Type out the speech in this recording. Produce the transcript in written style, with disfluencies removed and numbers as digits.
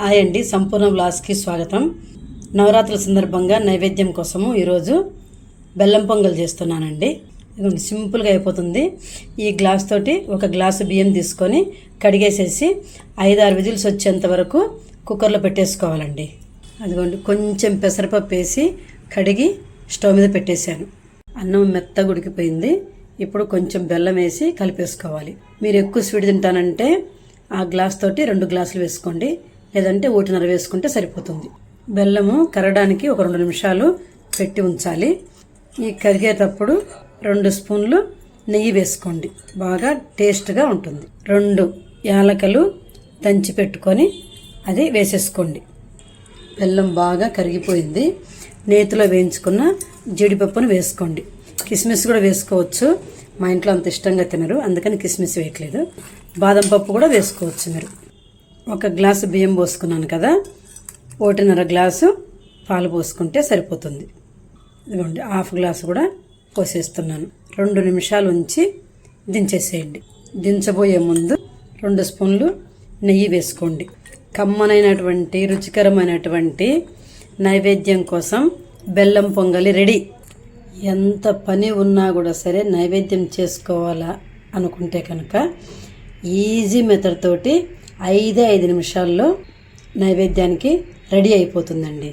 Hi అండి, సంపూర్ణ వ్లాగ్స్కి స్వాగతం. నవరాత్రుల సందర్భంగా నైవేద్యం కోసము ఈరోజు బెల్లం పొంగల్ చేస్తున్నానండి. ఇది సింపుల్గా అయిపోతుంది. ఈ గ్లాస్ తోటి ఒక గ్లాసు బియ్యం తీసుకొని కడిగేసేసి 5-6 విజిల్స్ వచ్చేంత వరకు కుక్కర్లో పెట్టేసుకోవాలండి. అదిగోండి, కొంచెం పెసరపప్పు వేసి కడిగి స్టవ్ మీద పెట్టేశాను. అన్నం మెత్తగా ఉడికిపోయింది. ఇప్పుడు కొంచెం బెల్లం వేసి కలిపేసుకోవాలి. మీరు ఎక్కువ స్వీట్ తింటానంటే ఆ గ్లాస్ తోటి 2 గ్లాసులు వేసుకోండి, లేదంటే 1.5 వేసుకుంటే సరిపోతుంది. బెల్లము కరగడానికి ఒక 2 నిమిషాలు పెట్టి ఉంచాలి. ఈ కరిగేటప్పుడు 2 స్పూన్లు నెయ్యి వేసుకోండి, బాగా టేస్ట్గా ఉంటుంది. 2 యాలకులు దంచి పెట్టుకొని అది వేసేసుకోండి. బెల్లం బాగా కరిగిపోయింది. నేతిలో వేయించుకున్న జీడిపప్పును వేసుకోండి. కిస్మిస్ కూడా వేసుకోవచ్చు. మా ఇంట్లో అంత ఇష్టంగా తినరు, అందుకని కిస్మిస్ వేయట్లేదు. బాదం పప్పు కూడా వేసుకోవచ్చు. మీరు ఒక గ్లాసు బియ్యం పోసుకున్నాను కదా, 1.5 గ్లాసు పాలు పోసుకుంటే సరిపోతుంది. ఇదిగోండి, 1/2 గ్లాసు కూడా పోసేస్తున్నాను. 2 నిమిషాలు ఉంచి దించేసేయండి. దించబోయే ముందు 2 స్పూన్లు నెయ్యి వేసుకోండి. కమ్మనైనటువంటి రుచికరమైనటువంటి నైవేద్యం కోసం బెల్లం పొంగలి రెడీ. ఎంత పని ఉన్నా కూడా సరే నైవేద్యం చేసుకోవాలా అనుకుంటే కనుక ఈజీ మెథడ్ తోటి 5 నిమిషాల్లో నైవేద్యానికి రెడీ అయిపోతుందండి.